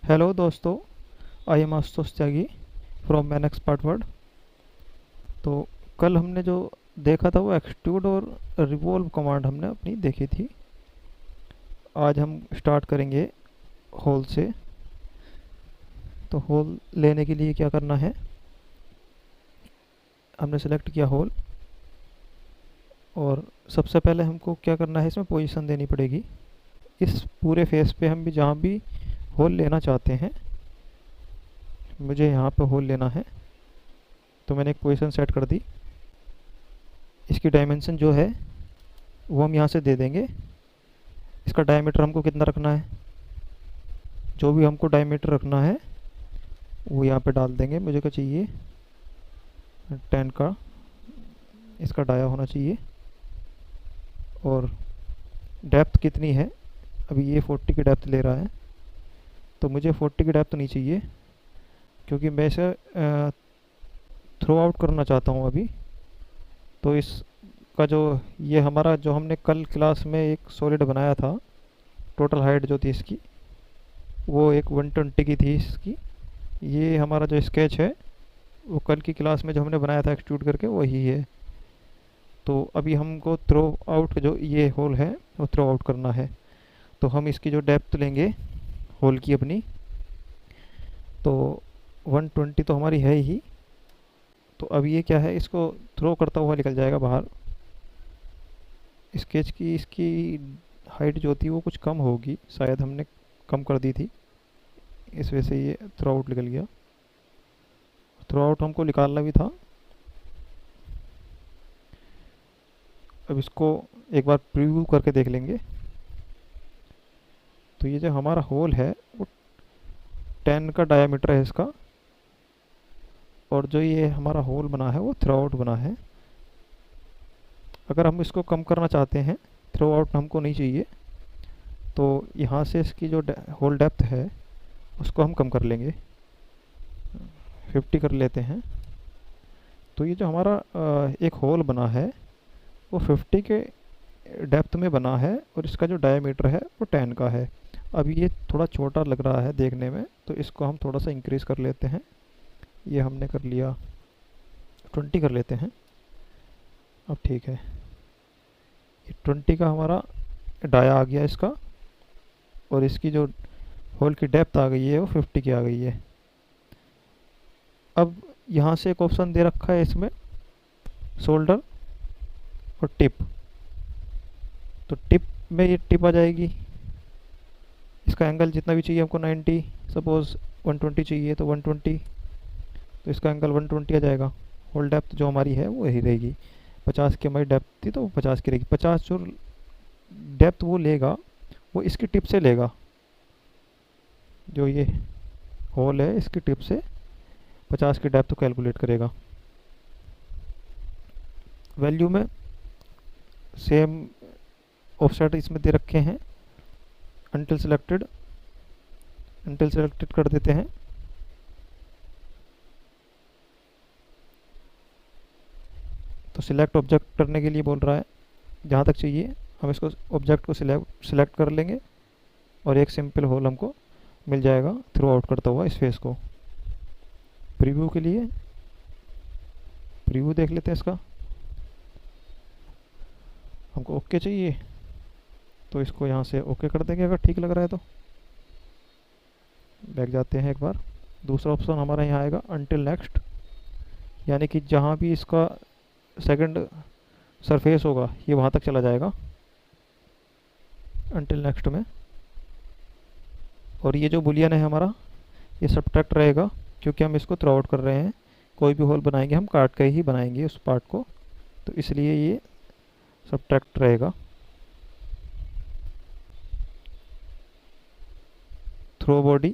Hello दोस्तों, I am Ashutosh Tyagi from man expert word. तो कल हमने जो देखा था वो एक्सट्रूड और रिवॉल्व कमांड हमने अपनी देखी थी। आज हम स्टार्ट करेंगे होल से। तो होल लेने के लिए क्या करना है, हमने सेलेक्ट किया होल, और सबसे पहले हमको क्या करना है, इसमें पोजीशन देनी पड़ेगी। इस पूरे फेस पे हम भी जहाँ भी होल लेना चाहते हैं, मुझे यहाँ पे होल लेना है तो मैंने एक पोजीशन सेट कर दी। इसकी डायमेंशन जो है वो हम यहाँ से दे देंगे। इसका डायमीटर हमको कितना रखना है, जो भी हमको डायमीटर रखना है वो यहाँ पे डाल देंगे। मुझे क्या चाहिए, 10 का इसका डाया होना चाहिए। और डेप्थ कितनी है, अभी ये 40 की डेप्थ ले रहा है, तो मुझे 40 की डेप्थ नहीं चाहिए क्योंकि मैं इसे थ्रो आउट करना चाहता हूँ अभी। तो इसका जो ये हमारा जो हमने कल क्लास में एक सॉलिड बनाया था, टोटल हाइट जो थी इसकी वो एक 120 की थी इसकी। ये हमारा जो स्केच है वो कल की क्लास में जो हमने बनाया था एक्सट्रूड करके वही है। तो अभी हमको थ्रो आउट जो ये होल है वो थ्रो आउट करना है। तो हम इसकी जो डेप्थ लेंगे होल की अपनी, तो 120 तो हमारी है ही। तो अब ये क्या है, इसको थ्रो करता हुआ निकल जाएगा बाहर। स्केच की इसकी हाइट जो थी वो कुछ कम होगी, शायद हमने कम कर दी थी, इस वजह से ये थ्रो आउट निकल गया। थ्रो आउट हमको निकालना भी था। अब इसको एक बार प्रीव्यू करके देख लेंगे। तो ये जो हमारा होल है वो 10 का डायामीटर है इसका, और जो ये हमारा होल बना है वो थ्रो आउट बना है। अगर हम इसको कम करना चाहते हैं, थ्रो आउट हमको नहीं चाहिए, तो यहाँ से इसकी जो होल डेप्थ है उसको हम कम कर लेंगे, 50 कर लेते हैं। तो ये जो हमारा एक होल बना है वो 50 के डेप्थ में बना है, और इसका जो डायमीटर है वो 10 का है। अब ये थोड़ा छोटा लग रहा है देखने में, तो इसको हम थोड़ा सा इंक्रीज़ कर लेते हैं। ये हमने कर लिया, 20 कर लेते हैं। अब ठीक है, ये 20 का हमारा डाया आ गया इसका, और इसकी जो होल की डेप्थ आ गई है वो 50 की आ गई है। अब यहाँ से एक ऑप्शन दे रखा है इसमें, शोल्डर और टिप। तो टिप में ये टिप आ जाएगी, इसका एंगल जितना भी चाहिए हमको 90, सपोज़ 120 चाहिए तो 120, तो इसका एंगल 120 आ जाएगा। होल डेप्थ जो हमारी है वो यही रहेगी, 50 की हमारी डेप्थ थी तो वो 50 की रहेगी। 50 जो डेप्थ वो लेगा वो इसकी टिप से लेगा, जो ये होल है इसकी टिप से 50 की डेप्थ कैलकुलेट करेगा। वैल्यू में सेम ऑफसेट इसमें दे रखे हैं, अनटिल सेलेक्टेड कर देते हैं। तो सिलेक्ट ऑब्जेक्ट करने के लिए बोल रहा है, जहाँ तक चाहिए हम इसको ऑब्जेक्ट को सिलेक्ट कर लेंगे, और एक सिंपल होल हमको मिल जाएगा थ्रू आउट करता हुआ इस फेस को। प्रीव्यू के लिए प्रीव्यू देख लेते हैं इसका। हमको ओके चाहिए तो इसको यहाँ से ओके कर देंगे, अगर ठीक लग रहा है तो। बैक जाते हैं एक बार। दूसरा ऑप्शन हमारा यहाँ आएगा अनटिल नेक्स्ट, यानी कि जहाँ भी इसका सेकंड सरफेस होगा ये वहाँ तक चला जाएगा अनटिल नेक्स्ट में। और ये जो बुलियन है हमारा ये सब्ट्रैक्ट रहेगा, क्योंकि हम इसको थ्रो आउट कर रहे हैं। कोई भी होल बनाएंगे हम काट के ही बनाएंगे उस पार्ट को, तो इसलिए ये सब्ट्रैक्ट रहेगा। थ्रो बॉडी,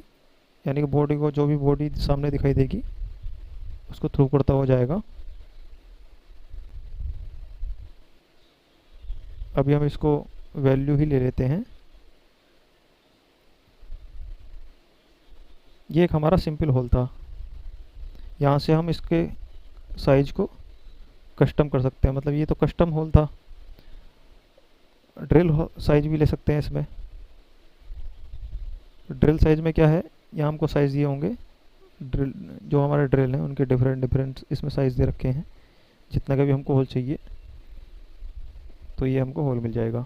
यानी कि बॉडी को जो भी बॉडी सामने दिखाई देगी उसको थ्रू करता हो जाएगा। अभी हम इसको वैल्यू ही ले लेते हैं। ये एक हमारा सिंपल होल था, यहाँ से हम इसके साइज को कस्टम कर सकते हैं। मतलब ये तो कस्टम होल था, ड्रिल साइज भी ले सकते हैं इसमें। ड्रिल साइज में क्या है, यहाँ हमको साइज़ दिए होंगे, ड्रिल जो हमारे ड्रिल हैं उनके डिफरेंट डिफरेंट इसमें साइज़ दे रखे हैं, जितना का भी हमको होल चाहिए तो ये हमको होल मिल जाएगा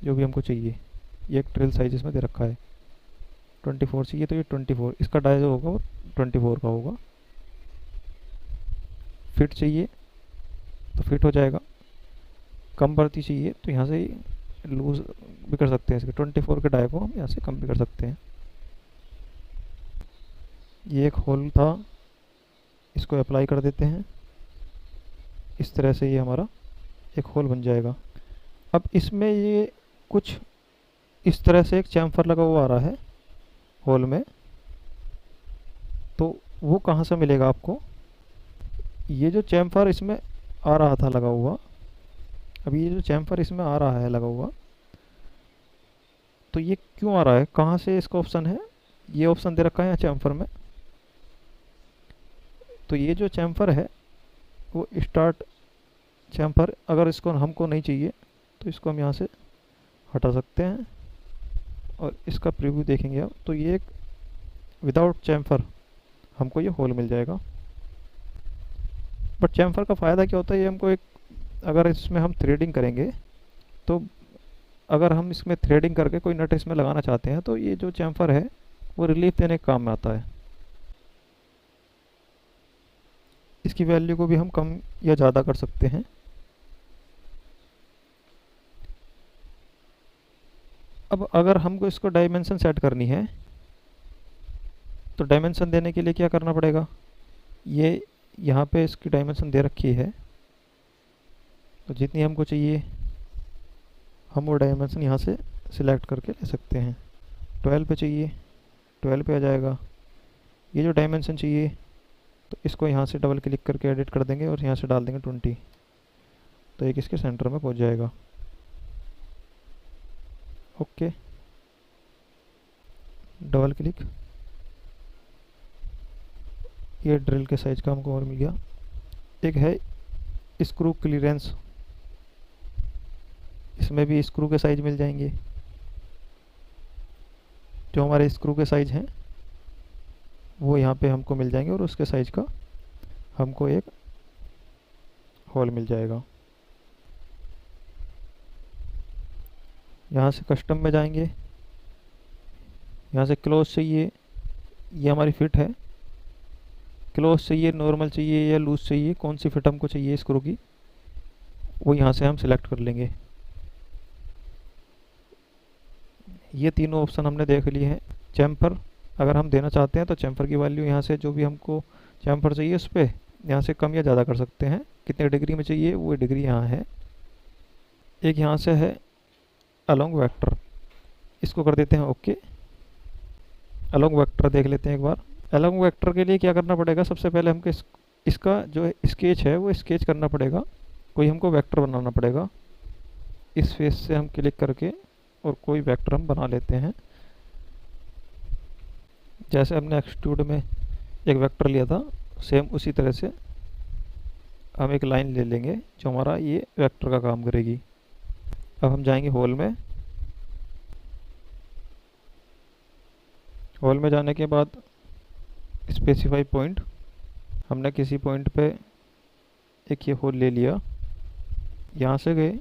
जो भी हमको चाहिए। ये एक ड्रिल साइज इसमें दे रखा है, 24 चाहिए तो ये 24, इसका डाया जो होगा वो 24 का होगा। फिट चाहिए तो फिट हो जाएगा, कम भर्ती चाहिए तो यहाँ से लूज़ भी कर सकते हैं, इसके 24 के डाया को हम यहाँ से कम भी कर सकते हैं। ये एक होल था, इसको अप्लाई कर देते हैं, इस तरह से ये हमारा एक होल बन जाएगा। अब इसमें ये कुछ इस तरह से एक चैम्फर लगा हुआ आ रहा है होल में, तो वो कहाँ से मिलेगा आपको? ये जो चैम्फर इसमें आ रहा था लगा हुआ, अभी ये जो चैम्फर इसमें आ रहा है लगा हुआ, तो ये क्यों आ रहा है, कहाँ से इसका ऑप्शन है? ये ऑप्शन दे रखा है यहाँ चैम्फर में। तो ये जो चैम्फर है वो स्टार्ट चैम्फर, अगर इसको हमको नहीं चाहिए तो इसको हम यहाँ से हटा सकते हैं और इसका प्रीव्यू देखेंगे अब, तो ये एक विदाउट चैम्फर हमको ये होल मिल जाएगा। बट चैम्फर का फ़ायदा क्या होता है, ये हमको एक, अगर इसमें हम थ्रेडिंग करेंगे तो अगर हम इसमें थ्रेडिंग करके कोई नट इसमें लगाना चाहते हैं तो ये जो चैम्फर है वो रिलीफ देने के काम में आता है। इसकी वैल्यू को भी हम कम या ज़्यादा कर सकते हैं। अब अगर हमको इसको डायमेंशन सेट करनी है तो डायमेंशन देने के लिए क्या करना पड़ेगा? ये यहाँ पे इसकी डायमेंशन दे रखी है, तो जितनी हमको चाहिए हम वो डायमेंशन यहाँ से सिलेक्ट करके ले सकते हैं। 12 पे चाहिए 12 पे आ जाएगा। ये जो डायमेंशन चाहिए तो इसको यहाँ से डबल क्लिक करके एडिट कर देंगे और यहाँ से डाल देंगे 20, तो एक इसके सेंटर में पहुँच जाएगा। ओके, डबल क्लिक, ये ड्रिल के साइज का हमको और मिल गया। एक है स्क्रू क्लियरेंस, इसमें भी स्क्रू के साइज मिल जाएंगे, जो हमारे स्क्रू के साइज हैं वो यहाँ पे हमको मिल जाएंगे और उसके साइज का हमको एक होल मिल जाएगा। यहाँ से कस्टम में जाएंगे, यहाँ से क्लोज चाहिए, ये हमारी फिट है, क्लोज चाहिए, नॉर्मल चाहिए या लूज चाहिए, कौन सी फिट हमको चाहिए स्क्रू की वो यहाँ से हम सिलेक्ट कर लेंगे। ये तीनों ऑप्शन हमने देख लिए हैं। चैम्फर अगर हम देना चाहते हैं तो चैम्फर की वैल्यू यहाँ से जो भी हमको चैम्फर चाहिए उस पर यहाँ से कम या ज़्यादा कर सकते हैं, कितने डिग्री में चाहिए वो डिग्री यहाँ है। एक यहाँ से है अलोंग वेक्टर, इसको कर देते हैं ओके। अलोंग वेक्टर देख लेते हैं एक बार। अलोंग वेक्टर के लिए क्या करना पड़ेगा, सबसे पहले हमको इसका जो स्केच है वो स्केच करना पड़ेगा, कोई हमको वेक्टर बनाना पड़ेगा। इस फेस से हम क्लिक करके और कोई वेक्टर हम बना लेते हैं। जैसे हमने एक्सट्रूड में एक वेक्टर लिया था सेम उसी तरह से हम एक लाइन ले लेंगे जो हमारा ये वेक्टर का काम करेगी। अब हम जाएंगे होल में। होल में जाने के बाद स्पेसिफाई पॉइंट, हमने किसी पॉइंट पे एक ये होल ले लिया, यहाँ से गए,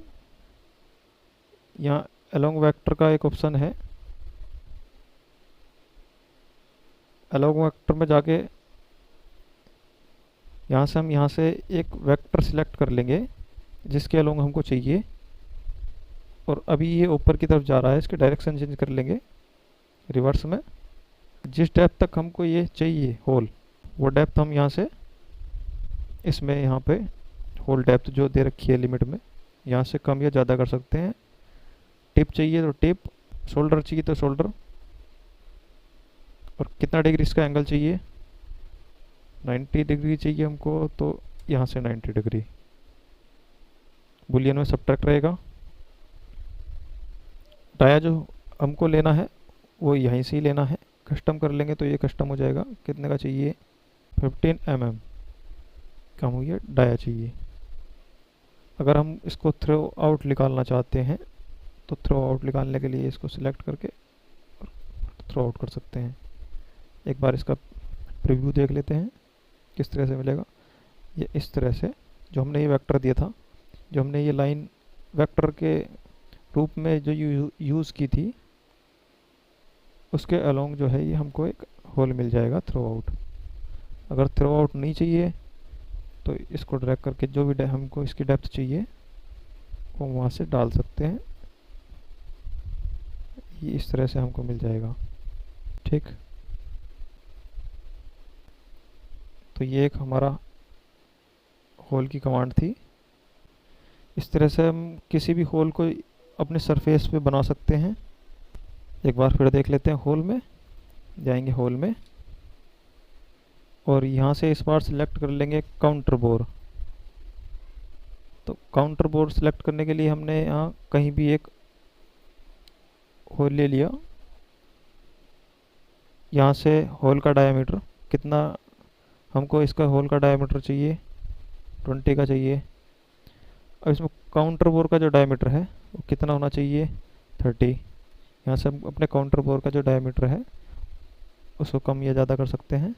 यहाँ अलोंग वेक्टर का एक ऑप्शन है, अलोंग वेक्टर में जाके यहाँ से हम यहाँ से एक वेक्टर सिलेक्ट कर लेंगे जिसके अलोंग हमको चाहिए, और अभी ये ऊपर की तरफ जा रहा है, इसके डायरेक्शन चेंज कर लेंगे रिवर्स में। जिस डेप्थ तक हमको ये चाहिए होल वो डेप्थ हम यहाँ से इसमें यहाँ पे होल डेप्थ जो दे रखी है लिमिट में यहाँ से कम या ज़्यादा कर सकते हैं। टिप चाहिए तो टिप, शोल्डर चाहिए तो शोल्डर, और कितना डिग्री इसका एंगल चाहिए, 90 डिग्री चाहिए हमको तो यहाँ से 90 डिग्री। बुलियन में सब्ट्रैक्ट रहेगा। डाया जो हमको लेना है वो यहीं से ही लेना है, कस्टम कर लेंगे तो ये कस्टम हो जाएगा। कितने का चाहिए, 15 mm कम हुई है, डाया चाहिए। अगर हम इसको थ्रो आउट निकालना चाहते हैं तो थ्रो आउट निकालने के लिए इसको सिलेक्ट करके थ्रो आउट कर सकते हैं। एक बार इसका प्रीव्यू देख लेते हैं किस तरह से मिलेगा। ये इस तरह से जो हमने ये वेक्टर दिया था, जो हमने ये लाइन वेक्टर के रूप में जो यूज़ की थी, उसके अलोंग जो है ये हमको एक होल मिल जाएगा थ्रो आउट। अगर थ्रो आउट नहीं चाहिए तो इसको ड्रैग करके जो भी हमको इसकी डेप्थ चाहिए वो वहाँ से डाल सकते हैं। ये इस तरह से हमको मिल जाएगा। ठीक, तो ये एक हमारा होल की कमांड थी। इस तरह से हम किसी भी होल को अपने सरफेस पे बना सकते हैं। एक बार फिर देख लेते हैं। होल में जाएंगे, होल में, और यहाँ से इस बार सिलेक्ट कर लेंगे काउंटर बोर। तो काउंटर बोर सिलेक्ट करने के लिए हमने यहाँ कहीं भी एक होल ले लिया। यहाँ से होल का डायमीटर कितना हमको, इसका होल का डायमीटर चाहिए 20 का चाहिए। अब इसमें काउंटर बोर का जो डायमीटर है वो कितना होना चाहिए 30। यहाँ से हम अपने काउंटर बोर का जो डायमीटर है उसको कम या ज़्यादा कर सकते हैं।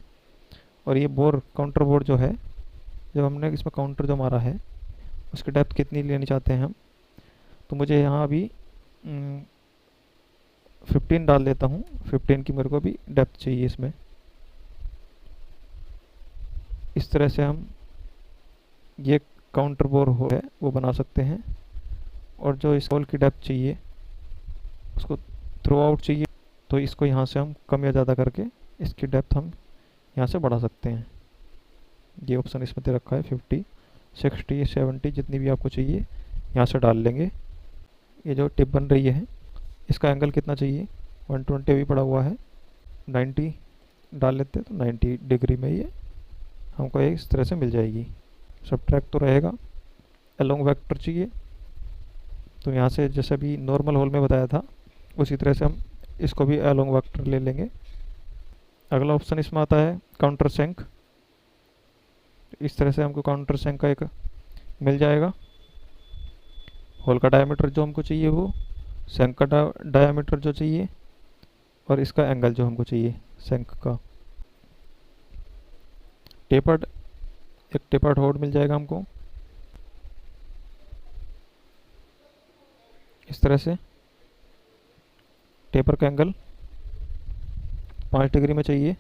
और ये बोर, काउंटर बोर जो है, जब हमने इसमें काउंटर जो मारा है उसकी डेप्थ कितनी लेनी चाहते हैं हम, तो मुझे यहाँ अभी 15 डाल देता हूँ। 15 की मेरे को भी डेप्थ चाहिए इसमें। इस तरह से हम ये काउंटर बोर हो है वो बना सकते हैं। और जो इस होल की डेप्थ चाहिए, उसको थ्रो आउट चाहिए, तो इसको यहाँ से हम कम या ज़्यादा करके इसकी डेप्थ हम यहाँ से बढ़ा सकते हैं। ये ऑप्शन इसमें दे रखा है 50, 60, 70, जितनी भी आपको चाहिए यहाँ से डाल लेंगे। ये जो टिप बन रही है इसका एंगल कितना चाहिए, 120 भी पड़ा हुआ है, 90 डाल लेते हैं तो 90 डिग्री में ये हमको इस तरह से मिल जाएगी। सब्ट्रैक्ट तो रहेगा। अलोंग वेक्टर चाहिए, तो यहाँ से जैसे अभी नॉर्मल होल में बताया था उसी तरह से हम इसको भी अलोंग वेक्टर ले लेंगे। अगला ऑप्शन इसमें आता है काउंटर सेंक। इस तरह से हमको काउंटर सेंक का एक मिल जाएगा। होल का डायमीटर जो हमको चाहिए वो, सेंक का डायमीटर जो चाहिए, और इसका एंगल जो हमको चाहिए सेंक का। टेपर्ड, एक टेपर्ड होल मिल जाएगा हमको इस तरह से। टेपर का एंगल 5 डिग्री में चाहिए।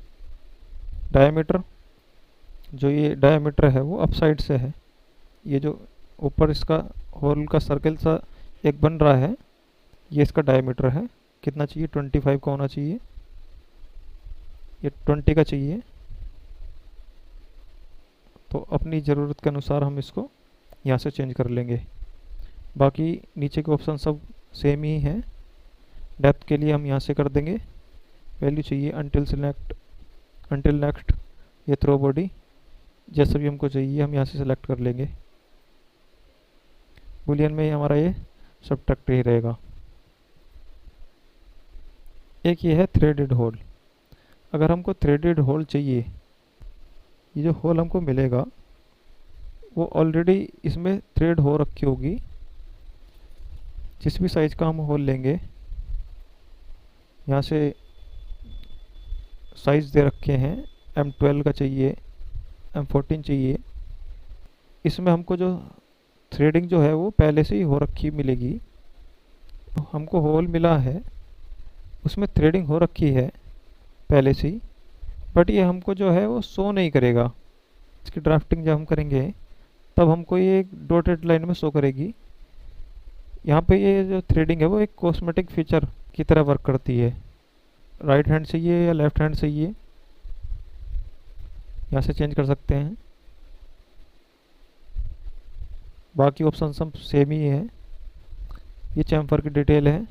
डायमीटर, जो ये डायमीटर है वो अप साइड से है। ये जो ऊपर इसका होल का सर्कल सा एक बन रहा है, ये इसका डायमीटर है। कितना चाहिए, 25 का होना चाहिए। ये 20 का चाहिए। तो अपनी ज़रूरत के अनुसार हम इसको यहाँ से चेंज कर लेंगे। बाकी नीचे के ऑप्शन सब सेम ही हैं। डेप्थ के लिए हम यहाँ से कर देंगे, वैल्यू चाहिए अंटिल सेलेक्ट, अंटिल नेक्स्ट, ये थ्रो बॉडी जैसा भी हमको चाहिए हम यहाँ से सेलेक्ट कर लेंगे। बुलियन में हमारा ये सब्ट्रैक्ट ही रहेगा। एक ये है थ्रेडेड होल। अगर हमको थ्रेडेड होल चाहिए, ये जो होल हमको मिलेगा वो ऑलरेडी इसमें थ्रेड हो रखी होगी। जिस भी साइज का हम होल लेंगे, यहाँ से साइज़ दे रखे हैं, M12 का चाहिए, M14 चाहिए। इसमें हमको जो थ्रेडिंग जो है वो पहले से ही हो रखी मिलेगी। तो हमको होल मिला है उसमें थ्रेडिंग हो रखी है पहले से ही, बट ये हमको जो है वो शो नहीं करेगा। इसकी ड्राफ्टिंग जब हम करेंगे तब हमको ये एक डॉटेड लाइन में शो करेगी। यहाँ पे ये जो थ्रेडिंग है वो एक कॉस्मेटिक फीचर की तरह वर्क करती है। राइट हैंड से ये या लेफ्ट हैंड से ये यहाँ से चेंज कर सकते हैं। बाकी ऑप्शन सब सेम ही है। ये चैम्फर की डिटेल है।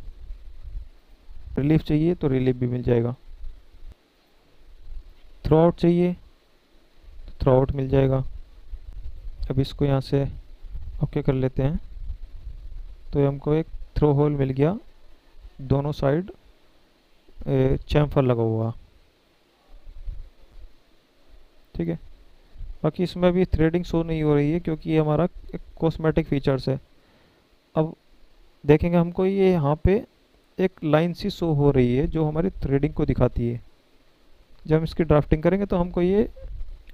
रिलीफ चाहिए तो रिलीफ भी मिल जाएगा। थ्रो आउट चाहिए तो थ्रो आउट मिल जाएगा। अब इसको यहाँ से ओके कर लेते हैं। तो हमको एक थ्रो होल मिल गया, दोनों साइड चैम्फर लगा हुआ। ठीक है। बाकी इसमें भी थ्रेडिंग शो नहीं हो रही है क्योंकि ये हमारा एक कॉस्मेटिक फीचर्स है। अब देखेंगे हमको ये यहाँ पे एक लाइन सी शो हो रही है जो हमारी थ्रेडिंग को दिखाती है। जब हम इसकी ड्राफ्टिंग करेंगे तो हमको ये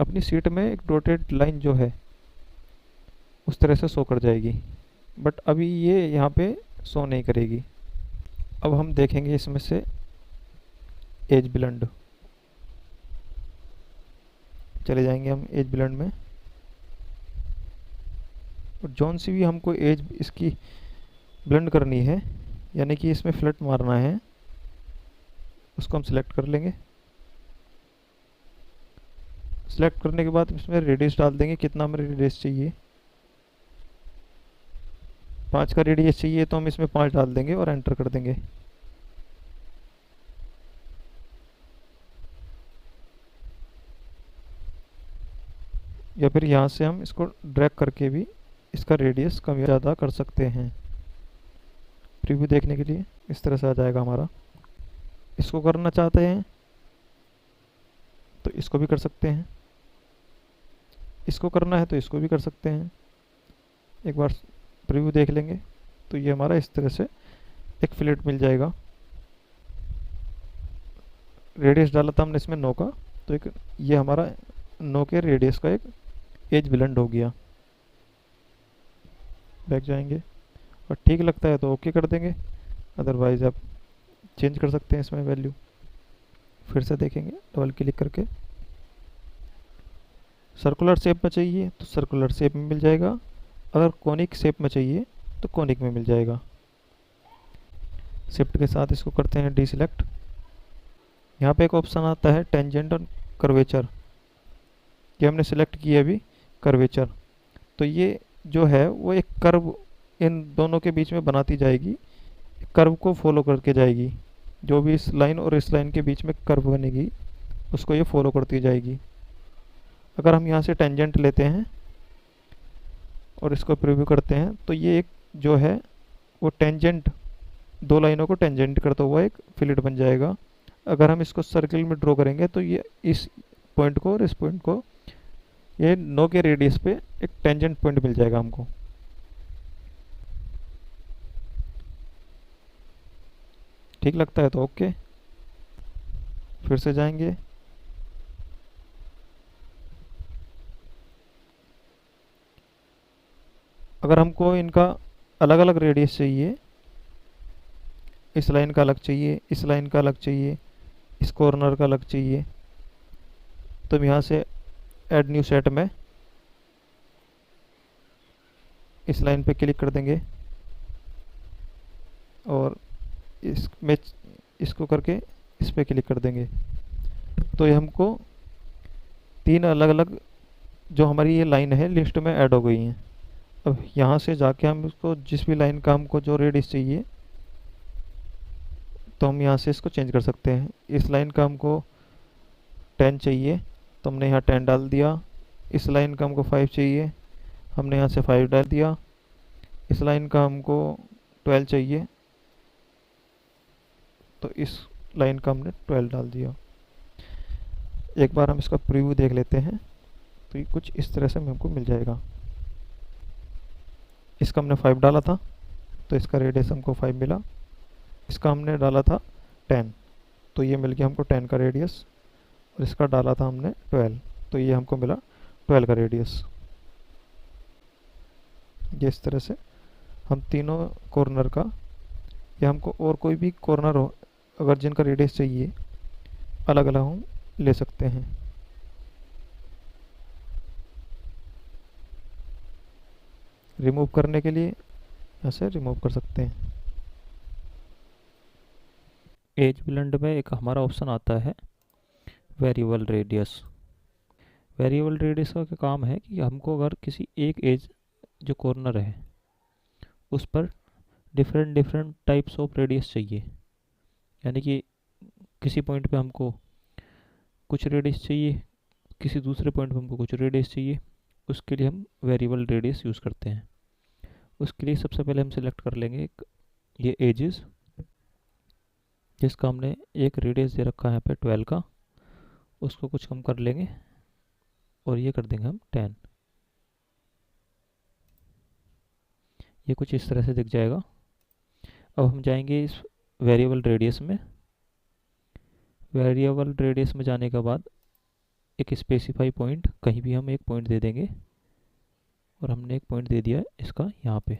अपनी सीट में एक डॉटेड लाइन जो है उस तरह से शो कर जाएगी, बट अभी ये यहाँ पे शो नहीं करेगी। अब हम देखेंगे इसमें से एज ब्लेंड, चले जाएंगे हम एज ब्लेंड में, और जौन सी भी हमको एज इसकी ब्लेंड करनी है, यानी कि इसमें फ्लैट मारना है, उसको हम सिलेक्ट कर लेंगे। सिलेक्ट करने के बाद इसमें रेडियस डाल देंगे, कितना हमें रेडियस चाहिए, 5 का रेडियस चाहिए तो हम इसमें 5 डाल देंगे और एंटर कर देंगे। या फिर यहाँ से हम इसको ड्रैग करके भी इसका रेडियस कम या ज़्यादा कर सकते हैं। प्रीव्यू देखने के लिए इस तरह से आ जाएगा हमारा। इसको करना चाहते हैं तो इसको भी कर सकते हैं, इसको करना है तो इसको भी कर सकते हैं। एक बार प्रीव्यू देख लेंगे तो ये हमारा इस तरह से एक फिलेट मिल जाएगा। रेडियस डाला था हमने इसमें 9 का, तो एक ये हमारा 9 के रेडियस का एक एज ब्लेंड हो गया। बैक जाएंगे और ठीक लगता है तो ओके कर देंगे, अदरवाइज आप चेंज कर सकते हैं इसमें वैल्यू। फिर से देखेंगे डबल क्लिक करके, सर्कुलर शेप में चाहिए तो सर्कुलर शेप में मिल जाएगा, अगर कॉनिक शेप में चाहिए तो कॉनिक में मिल जाएगा। शिफ्ट के साथ इसको करते हैं डीसिलेक्ट। यहाँ पे एक ऑप्शन आता है टेंजेंट और कर्वेचर, ये हमने सिलेक्ट किया अभी कर्वेचर, तो ये जो है वो एक कर्व इन दोनों के बीच में बनाती जाएगी, कर्व को फॉलो करके जाएगी। जो भी इस लाइन और इस लाइन के बीच में कर्व बनेगी उसको ये फॉलो करती जाएगी। अगर हम यहाँ से टेंजेंट लेते हैं और इसको प्रीव्यू करते हैं तो ये एक जो है वो टेंजेंट, दो लाइनों को टेंजेंट करता हुआ एक फिलेट बन जाएगा। अगर हम इसको सर्किल में ड्रॉ करेंगे तो ये इस पॉइंट को और इस पॉइंट को, ये 9 के रेडियस पे एक टेंजेंट पॉइंट मिल जाएगा हमको। ठीक लगता है तो ओके। फिर से जाएंगे, अगर हमको इनका अलग अलग रेडियस चाहिए, इस लाइन का अलग चाहिए, इस लाइन का अलग चाहिए, इस कॉर्नर का अलग चाहिए, तो हम यहाँ से ऐड न्यू सेट में इस लाइन पे क्लिक कर देंगे और इसमें इसको करके इस पे क्लिक कर देंगे, तो ये हमको 3 अलग अलग जो हमारी ये लाइन है लिस्ट में ऐड हो गई हैं। अब यहाँ से जाके हम इसको जिस भी लाइन का हमको जो रेडियस चाहिए तो हम यहाँ से इसको चेंज कर सकते हैं। इस लाइन का हमको 10 चाहिए तो हमने यहाँ 10 डाल दिया, इस लाइन का हमको 5 चाहिए हमने यहाँ से 5 डाल दिया, इस लाइन का हमको 12 चाहिए तो इस लाइन का हमने 12 डाल दिया। एक बार हम इसका प्रीव्यू देख लेते हैं तो ये कुछ इस तरह से हमको मिल जाएगा। इसका हमने 5 डाला था तो इसका रेडियस हमको 5 मिला, इसका हमने डाला था 10 तो ये मिल गया हमको 10 का रेडियस, और इसका डाला था हमने 12 तो ये हमको मिला 12 का रेडियस। ये इस तरह से हम तीनों कॉर्नर का, या हमको और कोई भी कॉर्नर हो अगर जिनका रेडियस चाहिए अलग अलग हम ले सकते हैं। रिमूव करने के लिए ऐसे रिमूव कर सकते हैं। एज ब्लेंड में एक हमारा ऑप्शन आता है वेरिएबल रेडियस। वेरिएबल रेडियस का क्या काम है कि हमको अगर किसी एक एज जो कॉर्नर है उस पर different different types of radius चाहिए, यानी कि किसी पॉइंट पे हमको कुछ रेडियस चाहिए, किसी दूसरे पॉइंट पे हमको कुछ रेडियस चाहिए, उसके लिए हम वेरिएबल रेडियस यूज़ करते हैं। उसके लिए सबसे पहले हम सिलेक्ट कर लेंगे एक ये एजेस, जिसका हमने एक रेडियस दे रखा है यहाँ पे 12 का, उसको कुछ कम कर लेंगे और ये कर देंगे हम 10। ये कुछ इस तरह से दिख जाएगा। अब हम जाएंगे इस वेरिएबल रेडियस में, वेरिएबल रेडियस में जाने के बाद एक स्पेसिफाई पॉइंट, कहीं भी हम एक पॉइंट दे देंगे, और हमने एक पॉइंट दे दिया है इसका यहाँ पे,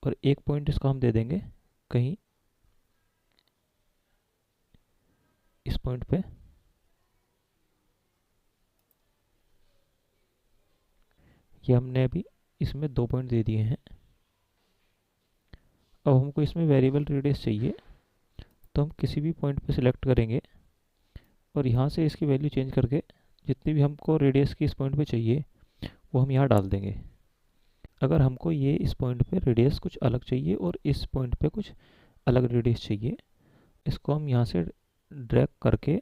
और एक पॉइंट इसका हम दे देंगे कहीं इस पॉइंट पे। ये हमने अभी इसमें 2 पॉइंट दे दिए हैं। अब हमको इसमें वेरिएबल रेडियस चाहिए, तो हम किसी भी पॉइंट पे सिलेक्ट करेंगे और यहाँ से इसकी वैल्यू चेंज करके जितनी भी हमको रेडियस की इस पॉइंट पे चाहिए वो हम यहाँ डाल देंगे। अगर हमको ये इस पॉइंट पे रेडियस कुछ अलग चाहिए और इस पॉइंट पे कुछ अलग रेडियस चाहिए, इसको हम यहाँ से ड्रैग करके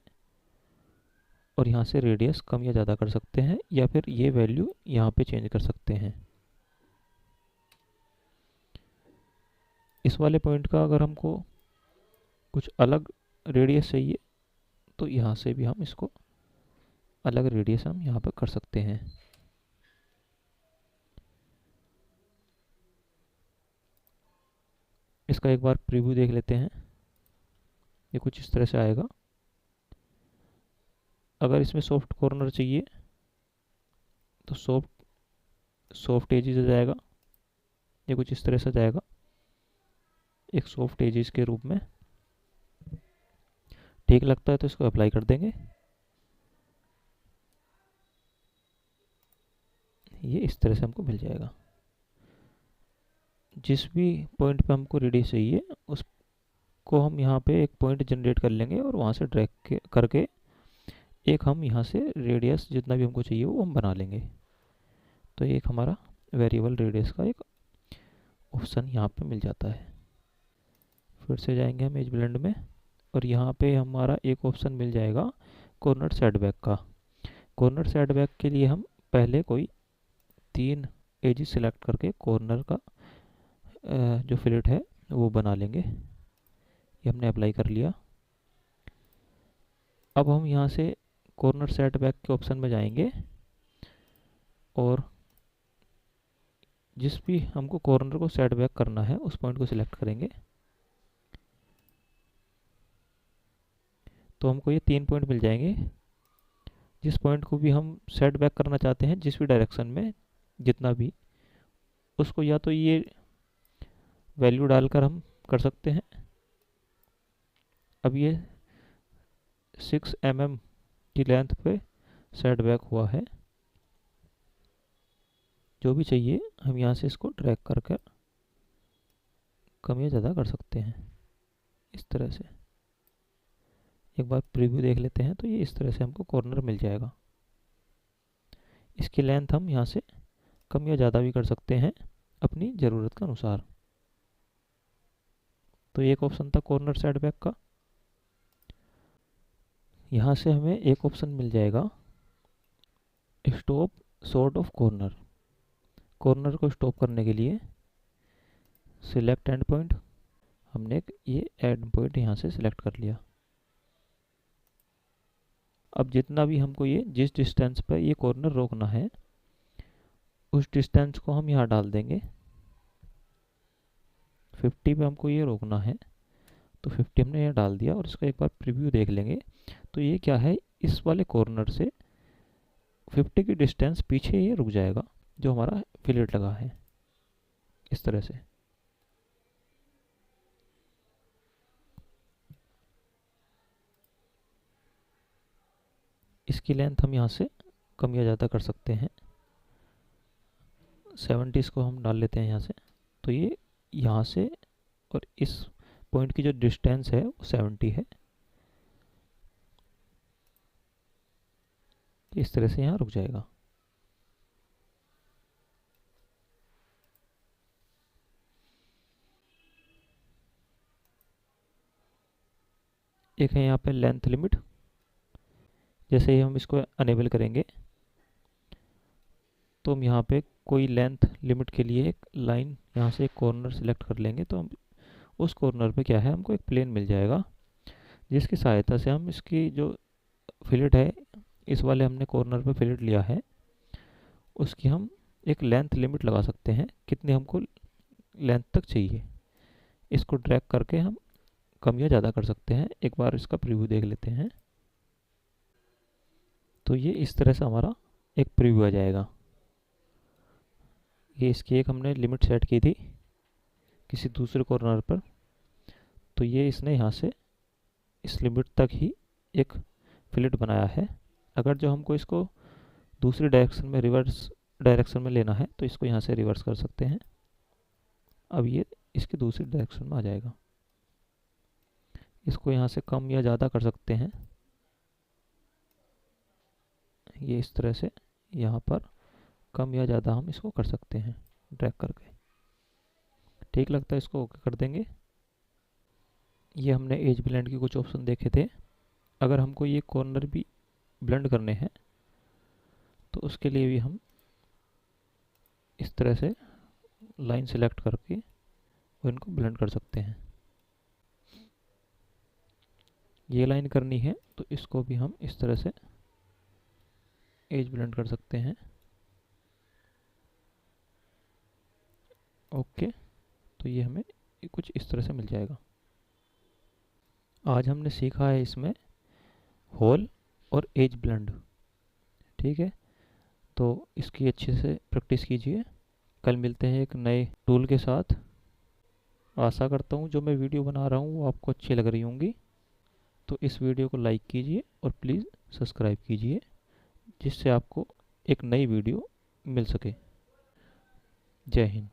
और यहाँ से रेडियस कम या ज़्यादा कर सकते हैं, या फिर ये वैल्यू यहाँ पे चेंज कर सकते हैं। इस वाले पॉइंट का अगर हमको कुछ अलग रेडियस चाहिए तो यहाँ से भी हम इसको अलग रेडियस हम यहाँ पर कर सकते हैं। इसका एक बार प्रीव्यू देख लेते हैं। ये कुछ इस तरह से आएगा। अगर इसमें सॉफ्ट कॉर्नर चाहिए तो सॉफ्ट एजेस आ जाएगा। ये कुछ इस तरह से जाएगा एक सॉफ्ट एजेस के रूप में। ठीक लगता है तो इसको अप्लाई कर देंगे। ये इस तरह से हमको मिल जाएगा। जिस भी पॉइंट पे हमको रेडियस चाहिए उसको हम यहाँ पे एक पॉइंट जनरेट कर लेंगे और वहाँ से ड्रैग करके एक हम यहाँ से रेडियस जितना भी हमको चाहिए वो हम बना लेंगे। तो ये एक हमारा वेरिएबल रेडियस का एक ऑप्शन यहाँ पे मिल जाता है। फिर से जाएंगे हम एज ब्लेंड में और यहाँ पे हमारा एक ऑप्शन मिल जाएगा कॉर्नर सेटबैक का। कॉर्नर सेटबैक के लिए हम पहले कोई 3 एजेस सिलेक्ट करके कॉर्नर का जो फिलेट है वो बना लेंगे। ये हमने अप्लाई कर लिया। अब हम यहाँ से कॉर्नर सेटबैक के ऑप्शन में जाएंगे और जिस भी हमको कॉर्नर को सेटबैक करना है उस पॉइंट को सिलेक्ट करेंगे। तो हमको ये 3 पॉइंट मिल जाएंगे। जिस पॉइंट को भी हम सेटबैक करना चाहते हैं जिस भी डायरेक्शन में जितना भी, उसको या तो ये वैल्यू डालकर हम कर सकते हैं। अब ये 6 mm की लेंथ पे सेटबैक हुआ है। जो भी चाहिए हम यहाँ से इसको ड्रैग कर कर कम या ज़्यादा कर सकते हैं इस तरह से। एक बार प्रीव्यू देख लेते हैं तो ये इस तरह से हमको कॉर्नर मिल जाएगा। इसकी लेंथ हम यहाँ से कम या ज़्यादा भी कर सकते हैं अपनी ज़रूरत के अनुसार। तो एक ऑप्शन था कॉर्नर सेटबैक का। यहाँ से हमें एक ऑप्शन मिल जाएगा stop sort of corner. Corner को स्टॉप करने के लिए सिलेक्ट एंड पॉइंट, हमने ये एंड पॉइंट यहाँ से सिलेक्ट कर लिया। अब जितना भी हमको ये जिस डिस्टेंस पर ये कॉर्नर रोकना है उस डिस्टेंस को हम यहाँ डाल देंगे। 50 पे हमको ये रोकना है तो 50 हमने यहाँ डाल दिया और इसका एक बार प्रीव्यू देख लेंगे। तो ये क्या है, इस वाले कॉर्नर से 50 की डिस्टेंस पीछे ये रुक जाएगा जो हमारा फिलेट लगा है इस तरह से। इसकी लेंथ हम यहाँ से कम या ज़्यादा कर सकते हैं। 70 को हम डाल लेते हैं यहाँ से। तो ये यहाँ से और इस पॉइंट की जो डिस्टेंस है वो 70 है। इस तरह से यहाँ रुक जाएगा। एक है यहाँ पे लेंथ लिमिट। जैसे ही हम इसको अनेबल करेंगे तो हम यहाँ पे कोई लेंथ लिमिट के लिए एक लाइन यहाँ से एक कॉर्नर सेलेक्ट कर लेंगे। तो हम उस कॉर्नर पे क्या है हमको एक प्लेन मिल जाएगा जिसकी सहायता से हम इसकी जो फिलेट है, इस वाले हमने कॉर्नर पे फिलेट लिया है, उसकी हम एक लेंथ लिमिट लगा सकते हैं कितनी हमको लेंथ तक चाहिए। इसको ड्रैग करके हम कम या ज़्यादा कर सकते हैं। एक बार इसका प्रीव्यू देख लेते हैं। तो ये इस तरह से हमारा एक प्रीव्यू आ जाएगा। ये इसकी एक हमने लिमिट सेट की थी किसी दूसरे कॉर्नर पर, तो ये इसने यहाँ से इस लिमिट तक ही एक फिलेट बनाया है। अगर जो हमको इसको दूसरी डायरेक्शन में, रिवर्स डायरेक्शन में लेना है, तो इसको यहाँ से रिवर्स कर सकते हैं। अब ये इसकी दूसरी डायरेक्शन में आ जाएगा। इसको यहाँ से कम या ज़्यादा कर सकते हैं। ये इस तरह से यहाँ पर कम या ज़्यादा हम इसको कर सकते हैं ड्रैग करके। ठीक लगता है इसको ओके कर देंगे। ये हमने एज ब्लेंड के कुछ ऑप्शन देखे थे। अगर हमको ये कॉर्नर भी ब्लेंड करने हैं तो उसके लिए भी हम इस तरह से लाइन सेलेक्ट करके वो इनको ब्लेंड कर सकते हैं। ये लाइन करनी है तो इसको भी हम इस तरह से एज ब्लेंड कर सकते हैं। ओके, तो ये हमें कुछ इस तरह से मिल जाएगा। आज हमने सीखा है इसमें होल और एज ब्लेंड। ठीक है, तो इसकी अच्छे से प्रैक्टिस कीजिए। कल मिलते हैं एक नए टूल के साथ। आशा करता हूँ जो मैं वीडियो बना रहा हूँ वो आपको अच्छी लग रही होंगी। तो इस वीडियो को लाइक कीजिए और प्लीज़ सब्सक्राइब कीजिए, जिससे आपको एक नई वीडियो मिल सके। जय हिंद।